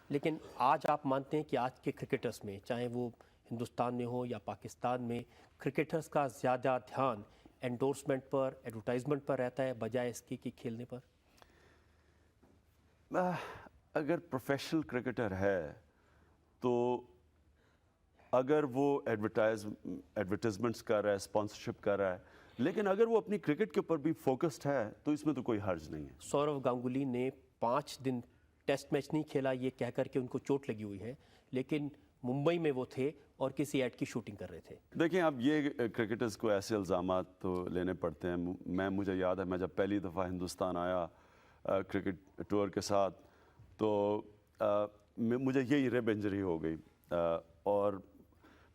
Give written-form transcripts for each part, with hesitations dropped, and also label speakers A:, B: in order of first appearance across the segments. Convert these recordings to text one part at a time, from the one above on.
A: لیکن آج آپ مانتے ہیں کہ آج کے کرکٹرز میں چاہے وہ ہندوستان میں ہو یا پاکستان میں کرکٹرز کا زیادہ دھیان انڈورسمنٹ پر ایڈورٹائزمنٹ پر رہتا ہے بجائے اس کی کہ کھیلنے پر؟
B: اگر پروفیشنل کرکٹر ہے تو اگر وہ ایڈورٹائزمنٹس کر رہا ہے، اسپانسرشپ کر رہا ہے، لیکن اگر وہ اپنی کرکٹ کے اوپر بھی فوکسڈ ہے تو اس میں تو کوئی حرج نہیں ہے۔
A: سورو گانگولی نے 5 دن ٹیسٹ میچ نہیں کھیلا یہ کہہ کر کہ ان کو چوٹ لگی ہوئی ہے، لیکن ممبئی میں وہ تھے اور کسی ایڈ کی شوٹنگ کر رہے تھے۔
B: دیکھیں اب یہ کرکٹرز کو ایسے الزامات تو لینے پڑتے ہیں۔ مجھے یاد ہے میں جب پہلی دفعہ ہندوستان آیا کرکٹ ٹور کے ساتھ تو مجھے یہی ریب انجری ہو گئی، اور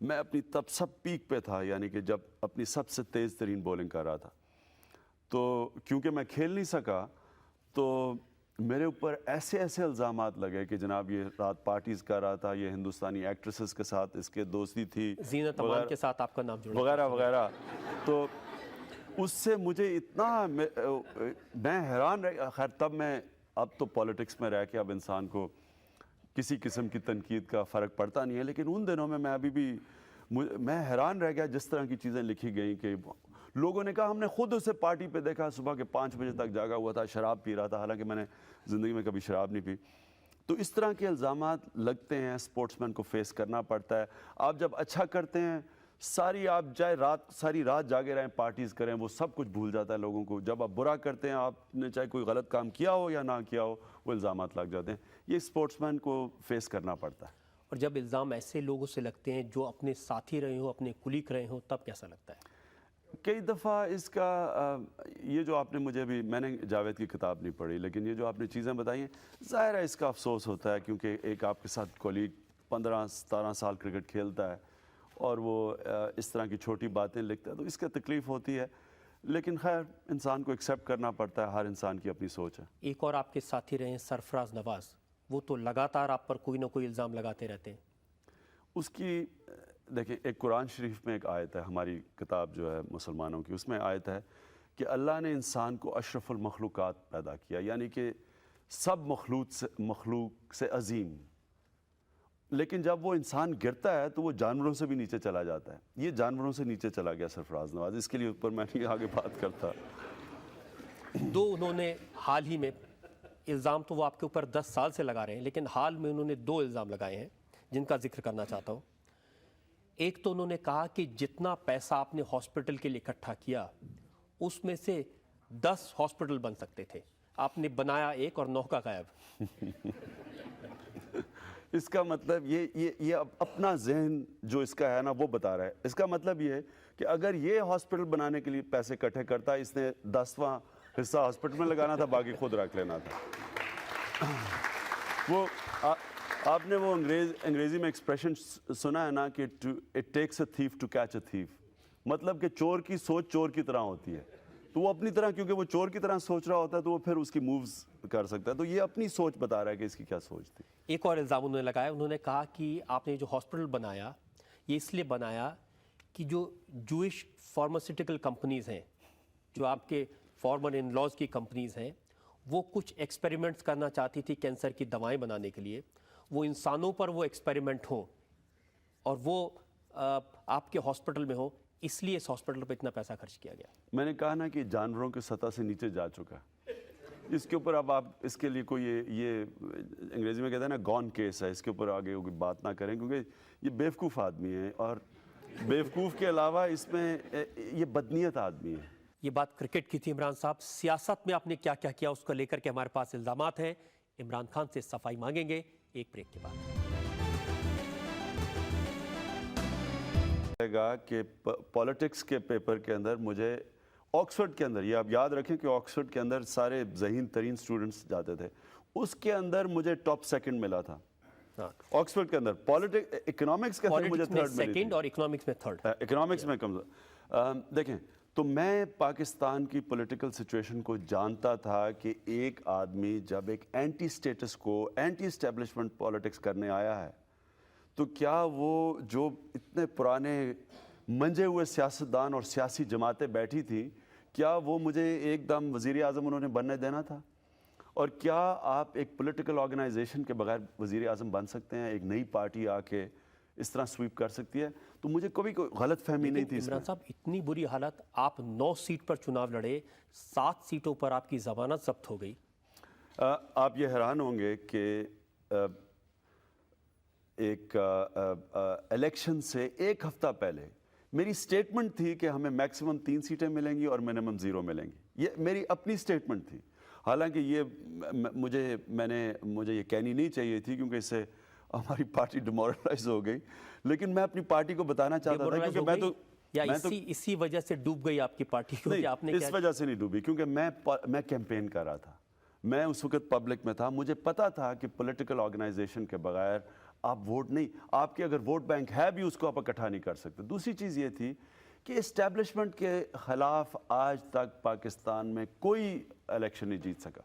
B: میں اپنی تب سب پیک پہ تھا، یعنی کہ جب اپنی سب سے تیز ترین بولنگ کر رہا تھا، تو کیونکہ میں کھیل نہیں سکا تو میرے اوپر ایسے الزامات لگے کہ جناب یہ رات پارٹیز کر رہا تھا، یہ ہندوستانی ایکٹریسز کے ساتھ اس کے دوستی تھی،
A: زینت امان کے ساتھ آپ کا نام جڑا
B: وغیرہ وغیرہ۔ تو اس سے مجھے اتنا میں حیران رہ، خیر تب میں، اب تو پولیٹکس میں رہ کے اب انسان کو کسی قسم کی تنقید کا فرق پڑتا نہیں ہے، لیکن ان دنوں میں ابھی بھی میں حیران رہ گیا جس طرح کی چیزیں لکھی گئیں کہ لوگوں نے کہا ہم نے خود اسے پارٹی پہ دیکھا، صبح کے 5 بجے تک جاگا ہوا تھا، شراب پی رہا تھا، حالانکہ میں نے زندگی میں کبھی شراب نہیں پی۔ تو اس طرح کے الزامات لگتے ہیں، سپورٹس مین کو فیس کرنا پڑتا ہے۔ آپ جب اچھا کرتے ہیں آپ چاہے ساری رات جاگے رہیں، پارٹیز کریں، وہ سب کچھ بھول جاتا ہے لوگوں کو۔ جب آپ برا کرتے ہیں، آپ نے چاہے کوئی غلط کام کیا ہو یا نہ کیا ہو، وہ الزامات لگ جاتے ہیں۔ یہ سپورٹس مین کو فیس کرنا پڑتا ہے۔
A: اور جب الزام ایسے لوگوں سے لگتے ہیں جو اپنے ساتھی رہے ہوں، اپنے کلیگ رہے ہوں، تب کیسا لگتا ہے؟
B: کئی دفعہ اس کا یہ جو آپ نے مجھے بھی، میں نے جاوید کی کتاب نہیں پڑھی، لیکن یہ جو آپ نے چیزیں بتائی ہیں، ظاہر ہے اس کا افسوس ہوتا ہے، کیونکہ ایک آپ کے ساتھ کولیگ 15-17 سال کرکٹ کھیلتا ہے اور وہ اس طرح کی چھوٹی باتیں لکھتا ہے، تو اس کا تکلیف ہوتی ہے، لیکن خیر انسان کو ایکسیپٹ کرنا پڑتا ہے، ہر انسان کی اپنی سوچ ہے۔
A: ایک اور آپ کے ساتھی رہے ہیں سرفراز نواز، وہ تو لگاتار آپ پر کوئی نہ کوئی الزام لگاتے رہتے ہیں۔
B: اس کی دیکھیں، ایک قرآن شریف میں ایک آیت ہے، ہماری کتاب جو ہے مسلمانوں کی، اس میں آیت ہے کہ اللہ نے انسان کو اشرف المخلوقات پیدا کیا، یعنی کہ سب مخلوق سے عظیم، لیکن جب وہ انسان گرتا ہے تو وہ جانوروں سے بھی نیچے چلا جاتا ہے۔ یہ جانوروں سے نیچے چلا گیا سرفراز نواز، اس کے لیے اوپر میں نہیں آگے بات کرتا۔
A: انہوں نے حال ہی میں الزام، تو وہ آپ کے اوپر 10 سال سے لگا رہے ہیں، لیکن حال میں انہوں نے 2 الزام لگائے ہیں جن کا ذکر کرنا چاہتا ہوں۔ ایک تو انہوں نے کہا کہ جتنا پیسہ آپ نے ہاسپٹل کے لیے اکٹھا کیا اس میں سے 10 ہاسپٹل بن سکتے تھے، آپ نے بنایا 1 اور 9 کا غائب۔
B: اس کا مطلب یہ اپنا ذہن جو اس کا ہے نا وہ بتا رہا ہے۔ اس کا مطلب یہ ہے کہ اگر یہ ہاسپٹل بنانے کے لیے پیسے اکٹھے کرتا، اس نے 10واں حصہ ہاسپٹل میں لگانا تھا، باقی خود رکھ لینا تھا۔ وہ آپ نے وہ انگریزی میں ایکسپریشن سنا ہے نا کہ it takes a thief to catch a thief, مطلب کہ چور کی سوچ چور کی طرح ہوتی ہے، تو وہ اپنی طرح، کیونکہ وہ چور کی طرح سوچ رہا ہوتا ہے تو وہ پھر اس کی مووز کر سکتا ہے، تو یہ اپنی سوچ بتا رہا ہے کہ اس کی کیا سوچ تھی۔
A: ایک اور الزام انہوں نے لگایا، انہوں نے کہا کہ آپ نے جو ہاسپٹل بنایا یہ اس لیے بنایا کہ جو جوئش فارماسیوٹیکل کمپنیز ہیں، جو آپ کے فارمر ان لاز کی کمپنیز ہیں، وہ کچھ ایکسپیریمنٹس کرنا چاہتی تھی کینسر کی دوائیں بنانے کے لیے، وہ انسانوں پر وہ ایکسپیریمنٹ ہوں اور وہ آپ کے ہاسپٹل میں ہو، اس لیے اس ہاسپٹل پہ اتنا پیسہ خرچ کیا گیا۔
B: میں نے کہا نا کہ جانوروں کی سطح سے نیچے جا چکا ہے، اس کے اوپر اب آپ اس کے لیے کوئی یہ انگریزی میں کہتے ہیں نا گون کیس ہے، اس کے اوپر آگے کوئی بات نہ کریں، کیونکہ یہ بیوقوف آدمی ہے، اور بیوقوف کے علاوہ اس میں یہ بدنیت آدمی ہے۔
A: یہ بات کرکٹ کی تھی عمران صاحب، سیاست میں آپ نے کیا کیا اس کو لے کر کے ہمارے پاس الزامات ہیں، عمران خان سے صفائی مانگیں گے ایک بریک کے بعد۔
B: گا کہ پولیٹکس کے پیپر کے اندر مجھے آکسفورڈ کے اندر، یہ آپ یاد رکھیں کہ آکسفورڈ کے اندر سارے ذہین ترین سٹوڈنٹس جاتے تھے، اس کے اندر مجھے ٹاپ 2 ملا تھا آکسفورڈ کے اندر۔ اکنامکس کے اندر مجھے 3rd ملی تھی،
A: اور اکنامکس میں 3rd۔
B: اکنامکس میں کمزور۔ دیکھیں، تو میں پاکستان کی پولیٹیکل سچویشن کو جانتا تھا کہ ایک آدمی جب ایک اینٹی اسٹیٹس کو، اینٹی اسٹیبلشمنٹ پولیٹکس کرنے آیا ہے تو کیا وہ جو اتنے پرانے منجے ہوئے سیاستدان اور سیاسی جماعتیں بیٹھی تھیں، کیا وہ مجھے ایک دم وزیر اعظم انہوں نے بننے دینا تھا؟ اور کیا آپ ایک پولیٹیکل آرگنائزیشن کے بغیر وزیر اعظم بن سکتے ہیں؟ ایک نئی پارٹی آ کے اس طرح سویپ کر سکتی ہے؟ تو مجھے کبھی کوئی غلط فہمی نہیں تھی اس میں۔
A: عمران صاحب اتنی بری حالت، آپ 9 سیٹ پر چناؤ لڑے، 7 سیٹوں پر آپ کی ضمانت ضبط ہو گئی۔
B: آپ یہ حیران ہوں گے کہ ایک الیکشن سے ایک ہفتہ پہلے میری سٹیٹمنٹ تھی کہ ہمیں میکسیمم 3 سیٹیں ملیں گی اور منیمم 0 ملیں گی۔ یہ میری اپنی سٹیٹمنٹ تھی، حالانکہ یہ مجھے یہ کہنی نہیں چاہیے تھی کیونکہ اس سے ہماری پارٹی ڈیمورلائز ہو گئی، لیکن میں اپنی پارٹی کو بتانا چاہتا تھا کیونکہ میں تو
A: اسی وجہ سے ڈوب گئی آپ کی پارٹی کو کہ آپ نے
B: اس وجہ سے نہیں ڈوبی، کیونکہ میں کیمپین کر رہا تھا، میں اس وقت پبلک میں تھا، مجھے پتا تھا کہ پولیٹیکل آرگنائزیشن کے بغیر آپ ووٹ نہیں، آپ کے اگر ووٹ بینک ہے بھی اس کو آپ اکٹھا نہیں کر سکتے۔ دوسری چیز یہ تھی کہ اسٹیبلشمنٹ کے خلاف آج تک پاکستان میں کوئی الیکشن نہیں جیت سکا۔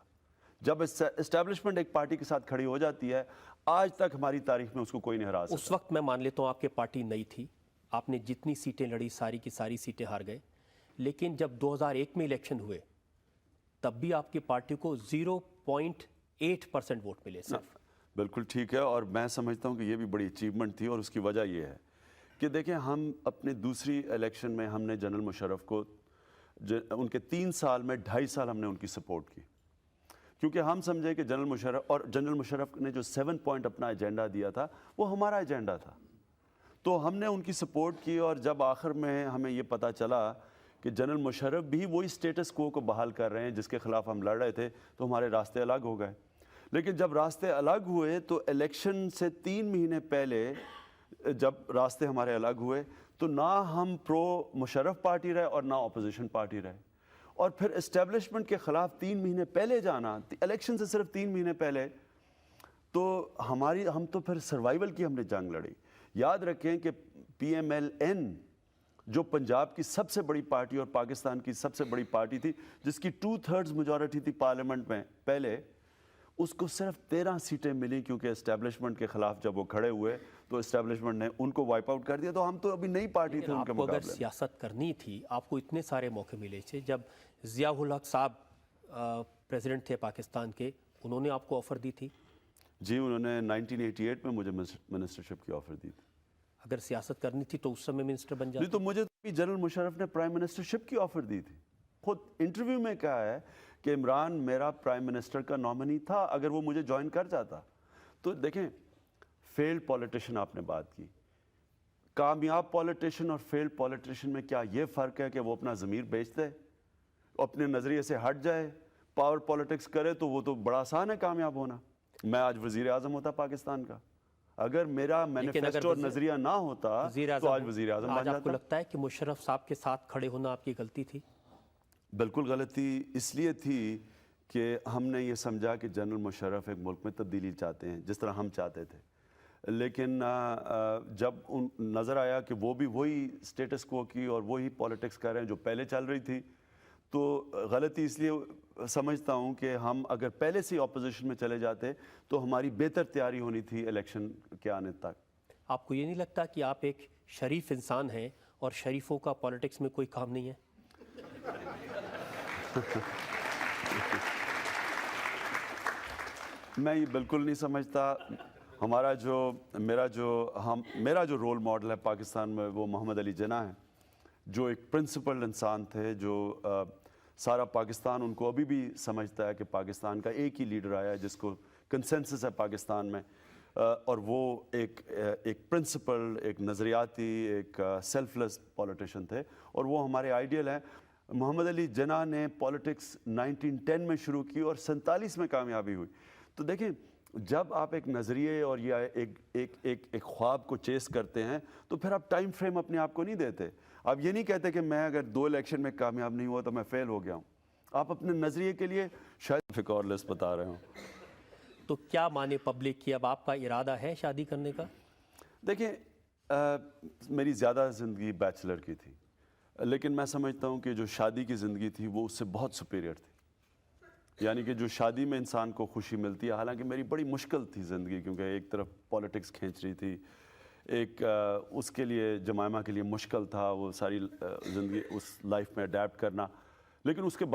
B: جب اسٹیبلشمنٹ ایک پارٹی کے ساتھ کھڑی ہو جاتی ہے، آج تک ہماری تاریخ میں اس کو کوئی نہیں ہرا سکتا۔
A: اس وقت میں مان لیتا ہوں آپ کی پارٹی نئی تھی، آپ نے جتنی سیٹیں لڑی ساری کی ساری سیٹیں ہار گئے، لیکن جب 2001 میں الیکشن ہوئے تب بھی آپ کی پارٹی کو 0.8% ووٹ ملے صرف۔
B: بالکل ٹھیک ہے، اور میں سمجھتا ہوں کہ یہ بھی بڑی اچیومنٹ تھی، اور اس کی وجہ یہ ہے کہ دیکھیں ہم اپنے دوسری الیکشن میں ہم نے جنرل مشرف کو ان کے 3 سال میں 2.5 سال ہم نے ان کی سپورٹ کی، کیونکہ ہم سمجھے کہ جنرل مشرف نے جو 7 پوائنٹ اپنا ایجنڈا دیا تھا وہ ہمارا ایجنڈا تھا، تو ہم نے ان کی سپورٹ کی۔ اور جب آخر میں ہمیں یہ پتہ چلا کہ جنرل مشرف بھی وہی سٹیٹس کو بحال کر رہے ہیں جس کے خلاف ہم لڑ رہے تھے، تو ہمارے راستے الگ ہو گئے۔ لیکن جب راستے الگ ہوئے تو الیکشن سے 3 مہینے پہلے جب راستے ہمارے الگ ہوئے تو نہ ہم پرو مشرف پارٹی رہے اور نہ اپوزیشن پارٹی رہے، اور پھر اسٹیبلشمنٹ کے خلاف 3 مہینے پہلے جانا، الیکشن سے صرف 3 مہینے پہلے، تو ہم تو پھر سروائیول کی ہم نے جنگ لڑی۔ یاد رکھیں کہ پی ایم ایل این جو پنجاب کی سب سے بڑی پارٹی اور پاکستان کی سب سے بڑی پارٹی تھی، جس کی 2/3 میجورٹی تھی پارلیمنٹ میں پہلے، اس کو صرف 13 سیٹیں ملی، کیونکہ اسٹیبلشمنٹ کے خلاف جب وہ کھڑے ہوئے تو اسٹیبلشمنٹ نے ان کو وائپ آؤٹ کر دیا، تو ہم تو ابھی نئی پارٹی تھے ان کے
A: آپ کو اگر
B: مقابلے میں۔
A: سیاست کرنی تھی، آپ کو اتنے سارے موقع ملے تھے، جب ضیاء الحق صاحب پریزیڈنٹ تھے پاکستان کے، انہوں نے آپ کو آفر دی تھی؟
B: جی، انہوں نے 1988 میں مجھے منسٹرشپ کی آفر دی تھی۔
A: اگر سیاست کرنی تھی تو اس سمے منسٹر بن
B: نہیں
A: جاتے۔
B: تو مجھے تو جنرل مشرف نے پرائم منسٹرشپ کی آفر دی تھی، خود انٹرویو میں کہا ہے کہ عمران میرا پرائم منسٹر کا نامنی تھا اگر وہ مجھے جوائن کر جاتا۔ تو دیکھیں، فیلڈ پولیٹیشین آپ نے بات کی، کامیاب پولیٹیشین اور فیلڈ پولیٹیشین میں کیا یہ فرق ہے کہ وہ اپنا ضمیر بیچ دے، اپنے نظریے سے ہٹ جائے، پاور پولیٹکس کرے؟ تو وہ تو بڑا آسان ہے کامیاب ہونا۔ میں آج وزیر اعظم ہوتا پاکستان کا، اگر میرا مینیفیسٹو اور نظریہ نہ ہوتا تو آج وزیر اعظم بن
A: آج آپ کو
B: جاتا۔
A: لگتا ہے کہ مشرف صاحب کے ساتھ کھڑے ہونا آپ کی غلطی تھی؟
B: بالکل غلطی اس لیے تھی کہ ہم نے یہ سمجھا کہ جنرل مشرف ایک ملک میں تبدیلی چاہتے ہیں جس طرح ہم چاہتے تھے، لیکن جب نظر آیا کہ وہ بھی وہی سٹیٹس کو کی اور وہی پولیٹکس کر رہے ہیں جو پہلے چل رہی تھی، تو غلطی اس لیے سمجھتا ہوں کہ ہم اگر پہلے سے اپوزیشن میں چلے جاتے تو ہماری بہتر تیاری ہونی تھی الیکشن کے آنے تک۔
A: آپ کو یہ نہیں لگتا کہ آپ ایک شریف انسان ہیں اور شریفوں کا پولیٹکس میں کوئی کام نہیں ہے؟
B: میں یہ بالکل نہیں سمجھتا۔ میرا جو رول ماڈل ہے پاکستان میں وہ محمد علی جناح ہیں، جو ایک پرنسپل انسان تھے، جو سارا پاکستان ان کو ابھی بھی سمجھتا ہے کہ پاکستان کا ایک ہی لیڈر آیا ہے جس کو کنسنسس ہے پاکستان میں، اور وہ ایک پرنسپل، ایک نظریاتی، ایک سیلف لیس پولیٹیشین تھے، اور وہ ہمارے آئیڈیل ہیں۔ محمد علی جناح نے پولیٹکس 1910 میں شروع کی اور 47 میں کامیابی ہوئی۔ تو دیکھیں، جب آپ ایک نظریے اور یا ایک خواب کو چیس کرتے ہیں تو پھر آپ ٹائم فریم اپنے آپ کو نہیں دیتے۔ آپ یہ نہیں کہتے کہ میں اگر 2 الیکشن میں کامیاب نہیں ہوا تو میں فیل ہو گیا ہوں۔ آپ اپنے نظریے کے لیے شاید فکر لیس بتا رہے ہوں۔
A: تو کیا مانے پبلک کی؟ اب آپ کا ارادہ ہے شادی کرنے کا؟
B: دیکھیں، میری زیادہ زندگی بیچلر کی تھی، لیکن میں سمجھتا ہوں کہ جو شادی کی زندگی تھی وہ اس سے بہت سپیریئر تھی۔ یعنی کہ جو شادی میں انسان کو خوشی ملتی ہے، حالانکہ میری بڑی مشکل تھی زندگی، کیونکہ ایک طرف پولیٹکس کھینچ رہی تھی، ایک اس کے لیے جمائمہ کے لیے مشکل تھا وہ ساری زندگی اس لائف میں اڈیپٹ کرنا، لیکن اس کے بعد